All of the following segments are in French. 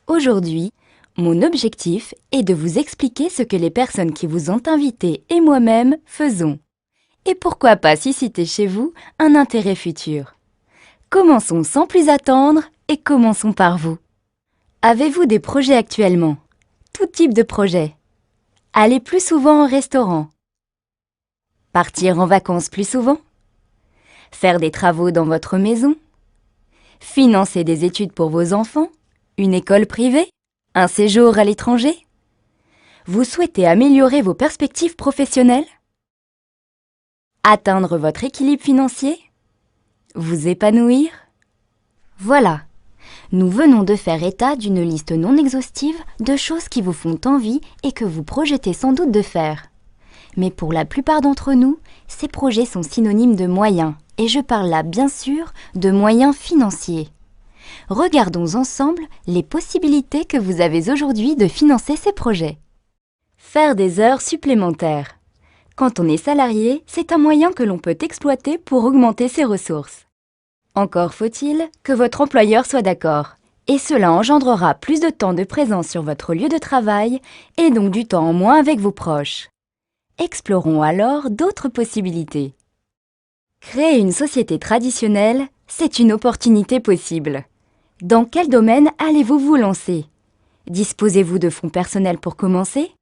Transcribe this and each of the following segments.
Aujourd'hui, mon objectif est de vous expliquer ce que les personnes qui vous ont invité et moi-même faisons. Et pourquoi pas susciter chez vous un intérêt futur. Commençons sans plus attendre et commençons par vous. Avez-vous des projets actuellement? Tout type de projets. Aller plus souvent au restaurant. Partir en vacances plus souvent. Faire des travaux dans votre maison. Financer des études pour vos enfants. Une école privée. Un séjour à l'étranger. Vous souhaitez améliorer vos perspectives professionnelles? Atteindre votre équilibre financier? Vous épanouir? Voilà, nous venons de faire état d'une liste non exhaustive de choses qui vous font envie et que vous projetez sans doute de faire. Mais pour la plupart d'entre nous, ces projets sont synonymes de moyens, et je parle là bien sûr de moyens financiers. Regardons ensemble les possibilités que vous avez aujourd'hui de financer ces projets. Faire des heures supplémentaires. Quand on est salarié, c'est un moyen que l'on peut exploiter pour augmenter ses ressources. Encore faut-il que votre employeur soit d'accord, et cela engendrera plus de temps de présence sur votre lieu de travail et donc du temps en moins avec vos proches. Explorons alors d'autres possibilités. Créer une société traditionnelle, c'est une opportunité possible. Dans quel domaine allez-vous vous lancer? Disposez-vous de fonds personnels pour commencer?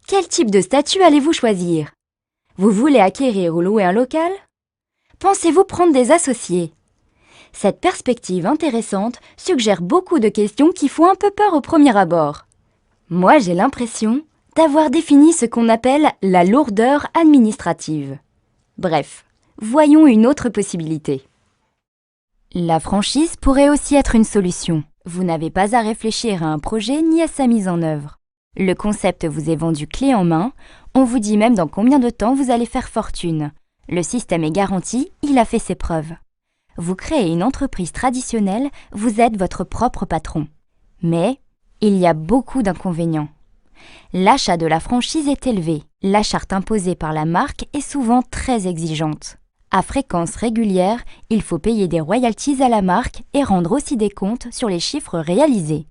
Quel type de statut allez-vous choisir? Vous voulez acquérir ou louer un local? Pensez-vous prendre des associés? Cette perspective intéressante suggère beaucoup de questions qui font un peu peur au premier abord. Moi, j'ai l'impression d'avoir défini ce qu'on appelle la lourdeur administrative. Bref, voyons une autre possibilité. La franchise pourrait aussi être une solution. Vous n'avez pas à réfléchir à un projet ni à sa mise en œuvre. Le concept vous est vendu clé en main, on vous dit même dans combien de temps vous allez faire fortune. Le système est garanti, il a fait ses preuves. Vous créez une entreprise traditionnelle, vous êtes votre propre patron. Mais il y a beaucoup d'inconvénients. L'achat de la franchise est élevé. La charte imposée par la marque est souvent très exigeante. À fréquence régulière, il faut payer des royalties à la marque et rendre aussi des comptes sur les chiffres réalisés.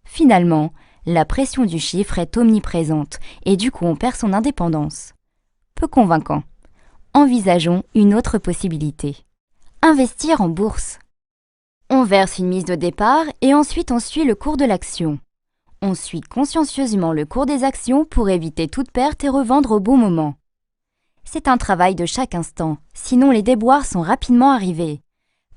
Finalement, la pression du chiffre est omniprésente et du coup on perd son indépendance. Peu convaincant. Envisageons une autre possibilité. Investir en bourse. On verse une mise de départ et ensuite on suit le cours de l'action. On suit consciencieusement le cours des actions pour éviter toute perte et revendre au bon moment. C'est un travail de chaque instant, sinon les déboires sont rapidement arrivés.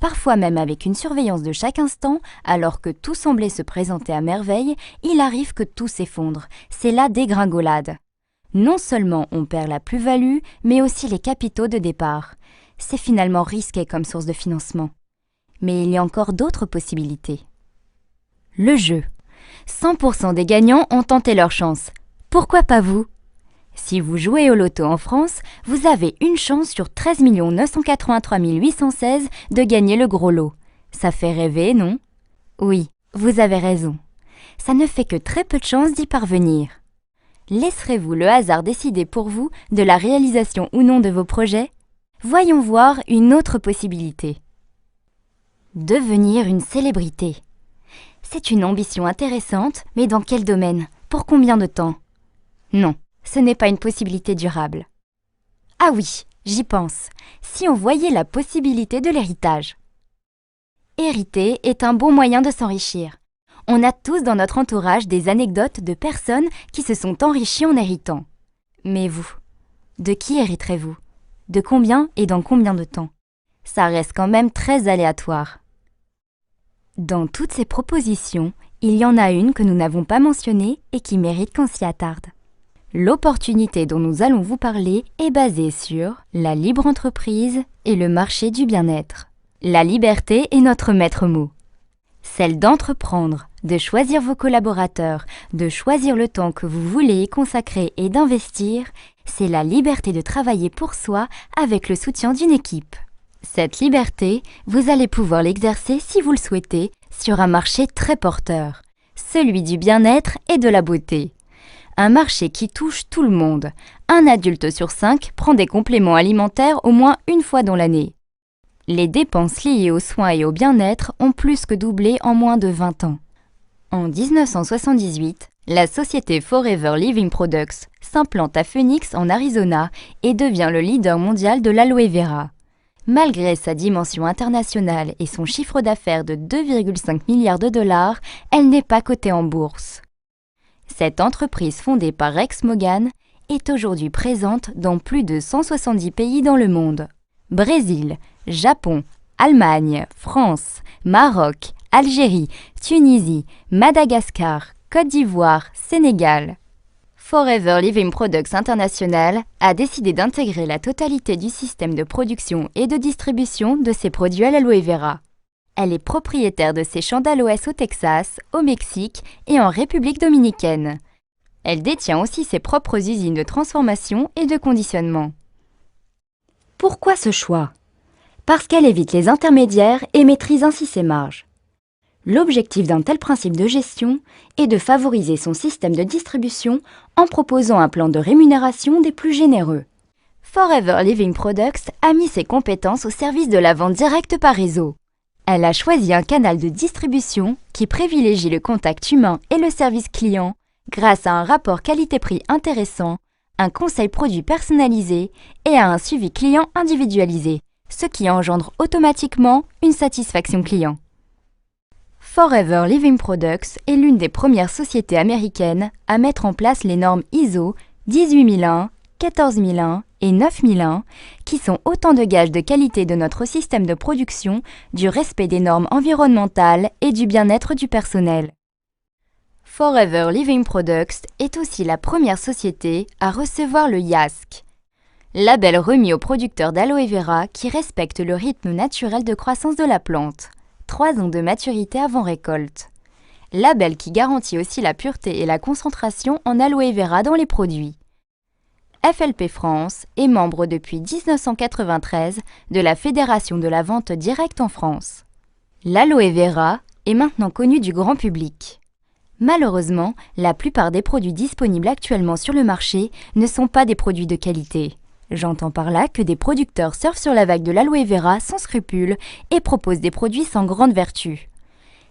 Parfois même avec une surveillance de chaque instant, alors que tout semblait se présenter à merveille, il arrive que tout s'effondre. C'est la dégringolade. Non seulement on perd la plus-value, mais aussi les capitaux de départ. C'est finalement risqué comme source de financement. Mais il y a encore d'autres possibilités. Le jeu. 100% des gagnants ont tenté leur chance. Pourquoi pas vous? Si vous jouez au loto en France, vous avez une chance sur 13 983 816 de gagner le gros lot. Ça fait rêver, non? Oui, vous avez raison. Ça ne fait que très peu de chances d'y parvenir. Laisserez-vous le hasard décider pour vous de la réalisation ou non de vos projets? Voyons voir une autre possibilité. Devenir une célébrité. C'est une ambition intéressante, mais dans quel domaine? Pour combien de temps? Non, ce n'est pas une possibilité durable. Ah oui, j'y pense. Si on voyait la possibilité de l'héritage. Hériter est un bon moyen de s'enrichir. On a tous dans notre entourage des anecdotes de personnes qui se sont enrichies en héritant. Mais vous, de qui hériterez-vous? De combien et dans combien de temps? Ça reste quand même très aléatoire. Dans toutes ces propositions, il y en a une que nous n'avons pas mentionnée et qui mérite qu'on s'y attarde. L'opportunité dont nous allons vous parler est basée sur la libre entreprise et le marché du bien-être. La liberté est notre maître mot. Celle d'entreprendre, de choisir vos collaborateurs, de choisir le temps que vous voulez y consacrer et d'investir, c'est la liberté de travailler pour soi avec le soutien d'une équipe. Cette liberté, vous allez pouvoir l'exercer si vous le souhaitez sur un marché très porteur, celui du bien-être et de la beauté. Un marché qui touche tout le monde. Un adulte sur 5 prend des compléments alimentaires au moins une fois dans l'année. Les dépenses liées aux soins et au bien-être ont plus que doublé en moins de 20 ans. En 1978, la société Forever Living Products s'implante à Phoenix en Arizona et devient le leader mondial de l'aloe vera. Malgré sa dimension internationale et son chiffre d'affaires de 2,5 milliards de dollars, elle n'est pas cotée en bourse. Cette entreprise fondée par Rex Mogan est aujourd'hui présente dans plus de 170 pays dans le monde. Brésil, Japon, Allemagne, France, Maroc, Algérie, Tunisie, Madagascar, Côte d'Ivoire, Sénégal. Forever Living Products International a décidé d'intégrer la totalité du système de production et de distribution de ses produits à l'aloe vera. Elle est propriétaire de ses champs d'aloès au Texas, au Mexique et en République dominicaine. Elle détient aussi ses propres usines de transformation et de conditionnement. Pourquoi ce choix? Parce qu'elle évite les intermédiaires et maîtrise ainsi ses marges. L'objectif d'un tel principe de gestion est de favoriser son système de distribution en proposant un plan de rémunération des plus généreux. Forever Living Products a mis ses compétences au service de la vente directe par réseau. Elle a choisi un canal de distribution qui privilégie le contact humain et le service client grâce à un rapport qualité-prix intéressant, un conseil produit personnalisé et à un suivi client individualisé, ce qui engendre automatiquement une satisfaction client. Forever Living Products est l'une des premières sociétés américaines à mettre en place les normes ISO 18001, 14001 et 9001, qui sont autant de gages de qualité de notre système de production, du respect des normes environnementales et du bien-être du personnel. Forever Living Products est aussi la première société à recevoir le YASC, label remis aux producteurs d'aloe vera qui respectent le rythme naturel de croissance de la plante. 3 ans de maturité avant récolte. Label qui garantit aussi la pureté et la concentration en aloe vera dans les produits. FLP France est membre depuis 1993 de la Fédération de la vente directe en France. L'aloe vera est maintenant connu du grand public. Malheureusement, la plupart des produits disponibles actuellement sur le marché ne sont pas des produits de qualité. J'entends par là que des producteurs surfent sur la vague de l'aloe vera sans scrupules et proposent des produits sans grande vertu.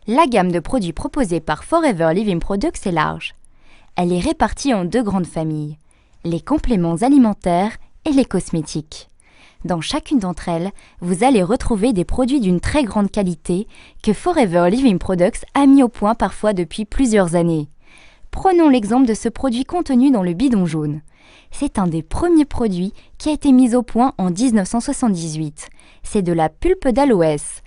La gamme de produits proposée par Forever Living Products est large. Elle est répartie en 2 grandes familles, les compléments alimentaires et les cosmétiques. Dans chacune d'entre elles, vous allez retrouver des produits d'une très grande qualité que Forever Living Products a mis au point parfois depuis plusieurs années. Prenons l'exemple de ce produit contenu dans le bidon jaune. C'est un des premiers produits qui a été mis au point en 1978. C'est de la pulpe d'aloès.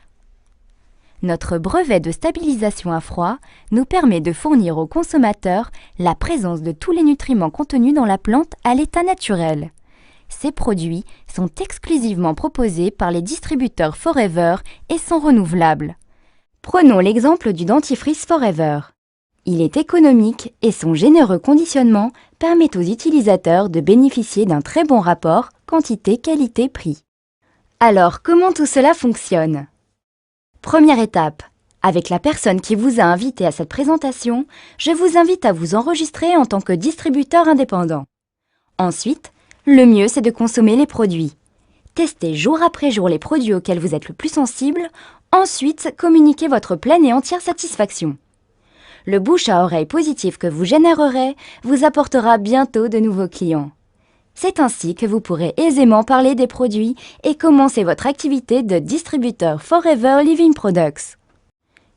Notre brevet de stabilisation à froid nous permet de fournir aux consommateurs la présence de tous les nutriments contenus dans la plante à l'état naturel. Ces produits sont exclusivement proposés par les distributeurs Forever et sont renouvelables. Prenons l'exemple du dentifrice Forever. Il est économique et son généreux conditionnement permet aux utilisateurs de bénéficier d'un très bon rapport quantité-qualité-prix. Alors, comment tout cela fonctionne? Première étape. Avec la personne qui vous a invité à cette présentation, je vous invite à vous enregistrer en tant que distributeur indépendant. Ensuite, le mieux c'est de consommer les produits. Testez jour après jour les produits auxquels vous êtes le plus sensible. Ensuite, communiquez votre pleine et entière satisfaction. Le bouche à oreille positif que vous générerez vous apportera bientôt de nouveaux clients. C'est ainsi que vous pourrez aisément parler des produits et commencer votre activité de distributeur Forever Living Products.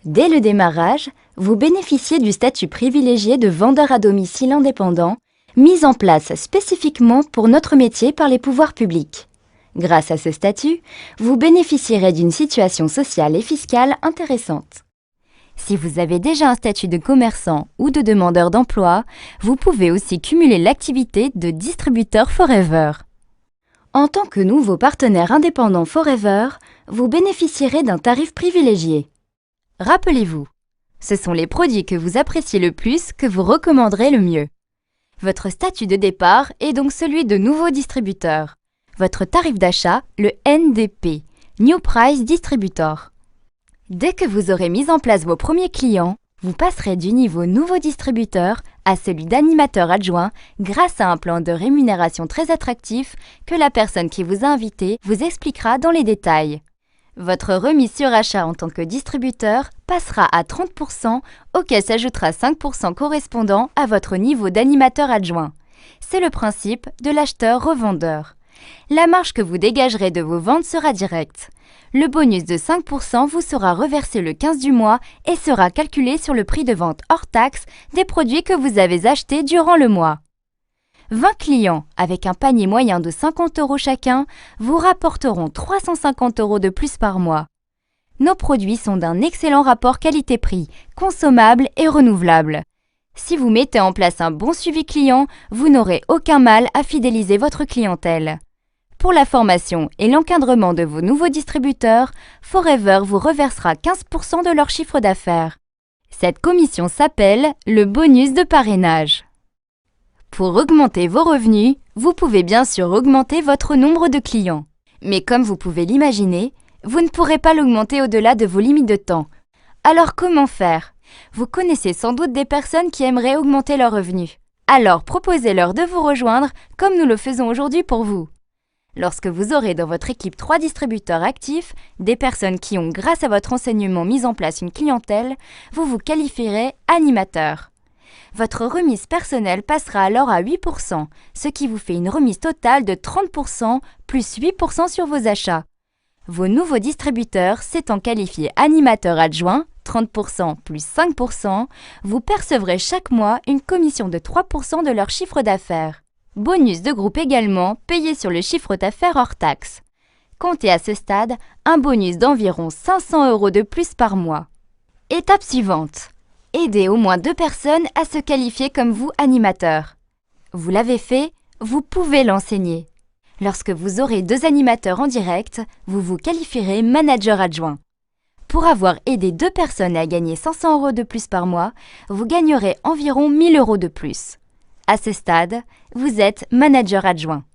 Dès le démarrage, vous bénéficiez du statut privilégié de vendeur à domicile indépendant, mis en place spécifiquement pour notre métier par les pouvoirs publics. Grâce à ce statut, vous bénéficierez d'une situation sociale et fiscale intéressante. Si vous avez déjà un statut de commerçant ou de demandeur d'emploi, vous pouvez aussi cumuler l'activité de distributeur Forever. En tant que nouveau partenaire indépendant Forever, vous bénéficierez d'un tarif privilégié. Rappelez-vous, ce sont les produits que vous appréciez le plus que vous recommanderez le mieux. Votre statut de départ est donc celui de nouveau distributeur. Votre tarif d'achat, le NDP, New Price Distributor. Dès que vous aurez mis en place vos premiers clients, vous passerez du niveau nouveau distributeur à celui d'animateur adjoint grâce à un plan de rémunération très attractif que la personne qui vous a invité vous expliquera dans les détails. Votre remise sur achat en tant que distributeur passera à 30%, auquel s'ajoutera 5% correspondant à votre niveau d'animateur adjoint. C'est le principe de l'acheteur-revendeur. La marge que vous dégagerez de vos ventes sera directe. Le bonus de 5% vous sera reversé le 15 du mois et sera calculé sur le prix de vente hors taxe des produits que vous avez achetés durant le mois. 20 clients avec un panier moyen de 50 € chacun vous rapporteront 350 € de plus par mois. Nos produits sont d'un excellent rapport qualité-prix, consommables et renouvelables. Si vous mettez en place un bon suivi client, vous n'aurez aucun mal à fidéliser votre clientèle. Pour la formation et l'encadrement de vos nouveaux distributeurs, Forever vous reversera 15% de leur chiffre d'affaires. Cette commission s'appelle le bonus de parrainage. Pour augmenter vos revenus, vous pouvez bien sûr augmenter votre nombre de clients. Mais comme vous pouvez l'imaginer, vous ne pourrez pas l'augmenter au-delà de vos limites de temps. Alors comment faire? Vous connaissez sans doute des personnes qui aimeraient augmenter leurs revenus. Alors proposez-leur de vous rejoindre comme nous le faisons aujourd'hui pour vous. Lorsque vous aurez dans votre équipe 3 distributeurs actifs, des personnes qui ont, grâce à votre enseignement, mis en place une clientèle, vous vous qualifierez animateur. Votre remise personnelle passera alors à 8%, ce qui vous fait une remise totale de 30% plus 8% sur vos achats. Vos nouveaux distributeurs s'étant qualifiés animateurs adjoints, 30% plus 5%, vous percevrez chaque mois une commission de 3% de leur chiffre d'affaires. Bonus de groupe également payé sur le chiffre d'affaires hors taxe. Comptez à ce stade un bonus d'environ 500 € de plus par mois. Étape suivante. Aidez au moins 2 personnes à se qualifier comme vous animateurs. Vous l'avez fait, vous pouvez l'enseigner. Lorsque vous aurez 2 animateurs en direct, vous vous qualifierez manager adjoint. Pour avoir aidé 2 personnes à gagner 500 € de plus par mois, vous gagnerez environ 1000 € de plus. À ce stade, vous êtes manager adjoint.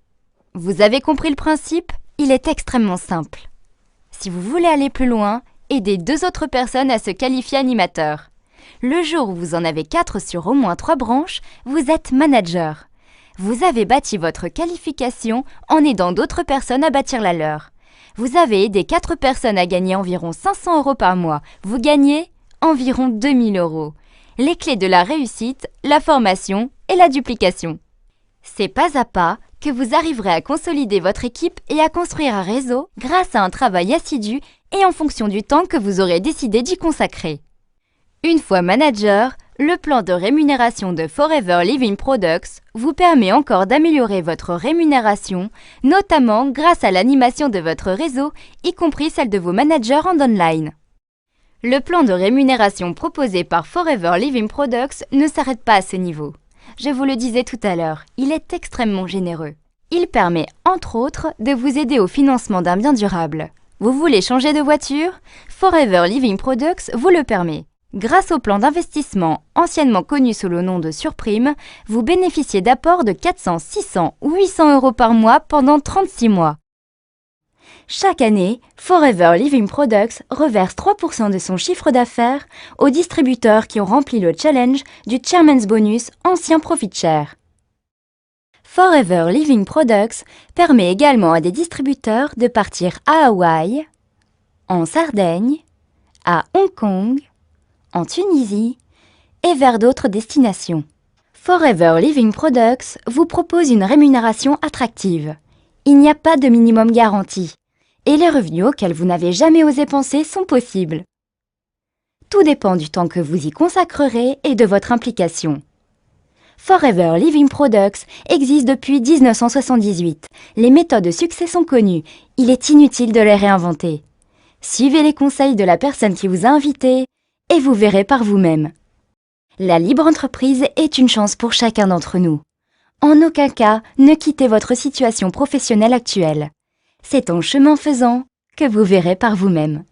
Vous avez compris le principe? Il est extrêmement simple. Si vous voulez aller plus loin, aidez 2 autres personnes à se qualifier animateurs. Le jour où vous en avez 4 sur au moins 3 branches, vous êtes manager. Vous avez bâti votre qualification en aidant d'autres personnes à bâtir la leur. Vous avez aidé 4 personnes à gagner environ 500 € par mois. Vous gagnez environ 2000 €. Les clés de la réussite, la formation et la duplication. C'est pas à pas que vous arriverez à consolider votre équipe et à construire un réseau grâce à un travail assidu et en fonction du temps que vous aurez décidé d'y consacrer. Une fois manager, le plan de rémunération de Forever Living Products vous permet encore d'améliorer votre rémunération, notamment grâce à l'animation de votre réseau, y compris celle de vos managers en online. Le plan de rémunération proposé par Forever Living Products ne s'arrête pas à ce niveau. Je vous le disais tout à l'heure, il est extrêmement généreux. Il permet, entre autres, de vous aider au financement d'un bien durable. Vous voulez changer de voiture? Forever Living Products vous le permet. Grâce au plan d'investissement, anciennement connu sous le nom de surprime, vous bénéficiez d'apports de 400, 600 ou 800 € par mois pendant 36 mois. Chaque année, Forever Living Products reverse 3% de son chiffre d'affaires aux distributeurs qui ont rempli le challenge du Chairman's Bonus ancien Profit Share. Forever Living Products permet également à des distributeurs de partir à Hawaï, en Sardaigne, à Hong Kong, en Tunisie et vers d'autres destinations. Forever Living Products vous propose une rémunération attractive. Il n'y a pas de minimum garanti et les revenus auxquels vous n'avez jamais osé penser sont possibles. Tout dépend du temps que vous y consacrerez et de votre implication. Forever Living Products existe depuis 1978. Les méthodes de succès sont connues. Il est inutile de les réinventer. Suivez les conseils de la personne qui vous a invité et vous verrez par vous-même. La libre entreprise est une chance pour chacun d'entre nous. En aucun cas, ne quittez votre situation professionnelle actuelle. C'est en chemin faisant que vous verrez par vous-même.